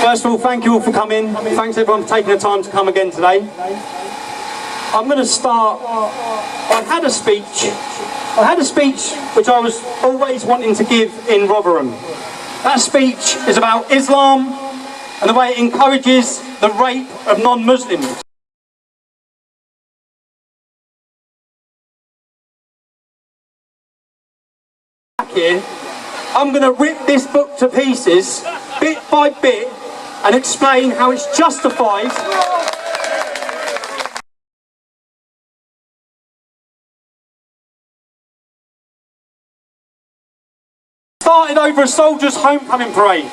First of all, thank you all for coming. Thanks everyone for taking the time to come again today. I'm going to start. I had a speech which I was always wanting to give in Rotherham. That speech is about Islam and the way it encourages the rape of non-Muslims. Here, I'm going to rip this book to pieces, bit by bit, and explain how it's justified. Started over a soldiers' homecoming parade,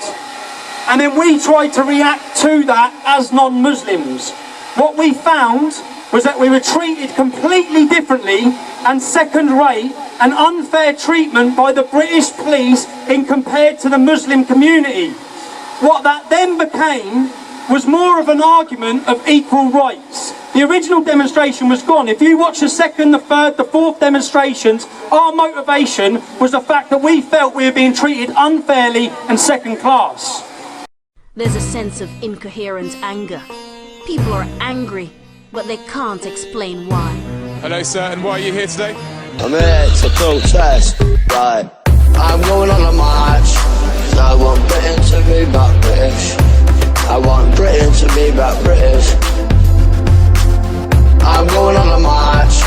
and then we tried to react to that as non-Muslims. What we found was that we were treated completely differently and second-rate and unfair treatment by the British police in compared to the Muslim community. What that then became was more of an argument of equal rights. The original demonstration was gone. If you watch the second, the third, the fourth demonstrations, our motivation was the fact that we felt we were being treated unfairly and second class. There's a sense of incoherent anger. People are angry, but they can't explain why. Hello sir, and why are you here today? I'm here to protest, right? I'm going on a march, so I want Britain to be back British. I want Britain to be back British. I'm going on a march,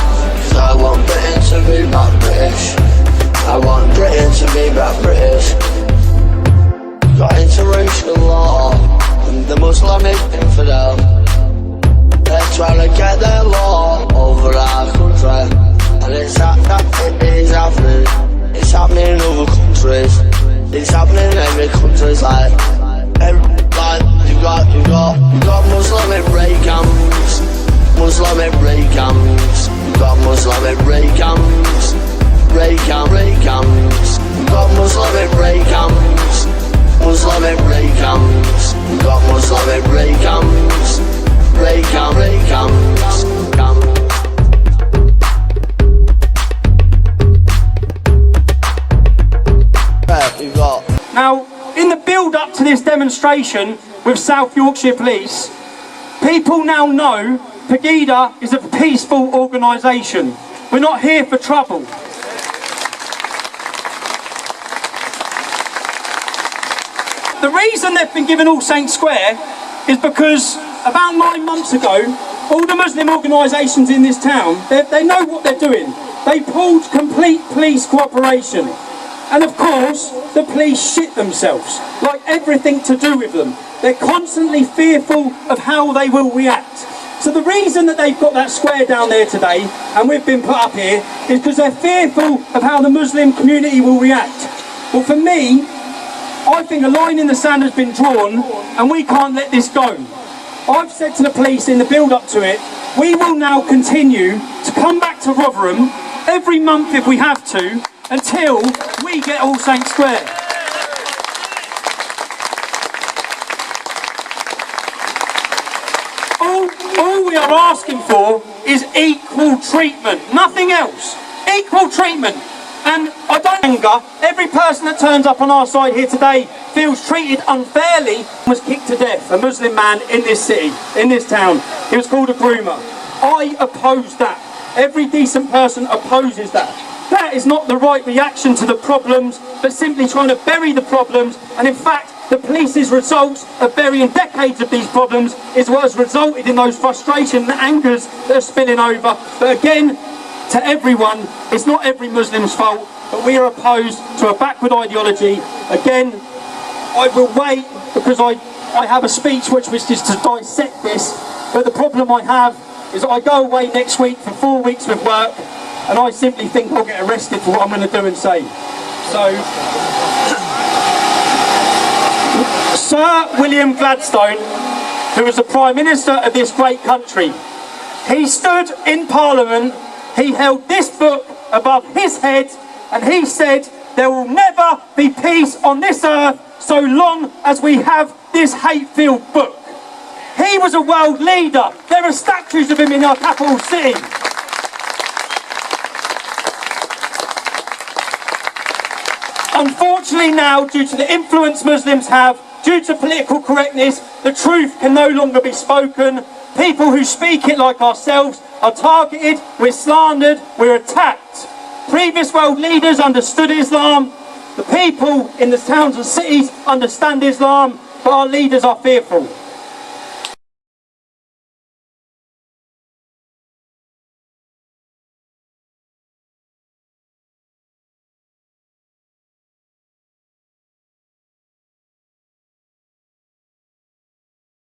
so I want Britain to be back British. I want Britain to be back British. Got interracial law, and the Islamic infidel. They're trying to get their law over our country. And it is happening. It's happening in other countries. It's happening in every country. It's like you got Muslim rape camps, Muslim rape camps. You got Muslim rape camps, rape camps. You got Muslim rape camps, Muslim rape camps. You got Muslim rape camps, rape camps. Now, in the build-up to this demonstration with South Yorkshire Police, people now know Pegida is a peaceful organisation. We're not here for trouble. The reason they've been given All Saints Square is because about 9 months ago, all the Muslim organisations in this town, they know what they're doing. They pulled complete police cooperation. And of course, the police shit themselves, like everything to do with them. They're constantly fearful of how they will react. So the reason that they've got that square down there today, and we've been put up here, is because they're fearful of how the Muslim community will react. Well, for me, I think a line in the sand has been drawn, and we can't let this go. I've said to the police in the build-up to it, we will now continue to come back to Rotherham every month if we have to, until we get All Saints Square. All we are asking for is equal treatment, nothing else. Equal treatment. And I don't anger. Every person that turns up on our side here today feels treated unfairly, was kicked to death. A Muslim man in this city, in this town. He was called a groomer. I oppose that. Every decent person opposes that. That is not the right reaction to the problems, but simply trying to bury the problems. And in fact, the police's results of burying decades of these problems is what has resulted in those frustrations and angers that are spilling over. But again, to everyone, it's not every Muslim's fault, but we are opposed to a backward ideology. Again, I will wait because I have a speech which is to dissect this, but the problem I have is that I go away next week for 4 weeks with work, and I simply think I'll get arrested for what I'm going to do and say. So, Sir William Gladstone, who was the Prime Minister of this great country, he stood in Parliament, he held this book above his head, and he said, there will never be peace on this earth so long as we have this hate-filled book. He was a world leader. There are statues of him in our capital city. Unfortunately now, due to the influence Muslims have, Due to political correctness, the truth can no longer be spoken. People who speak it like ourselves are targeted, we're slandered, we're attacked. Previous world leaders understood Islam. The people in the towns and cities understand Islam, but our leaders are fearful.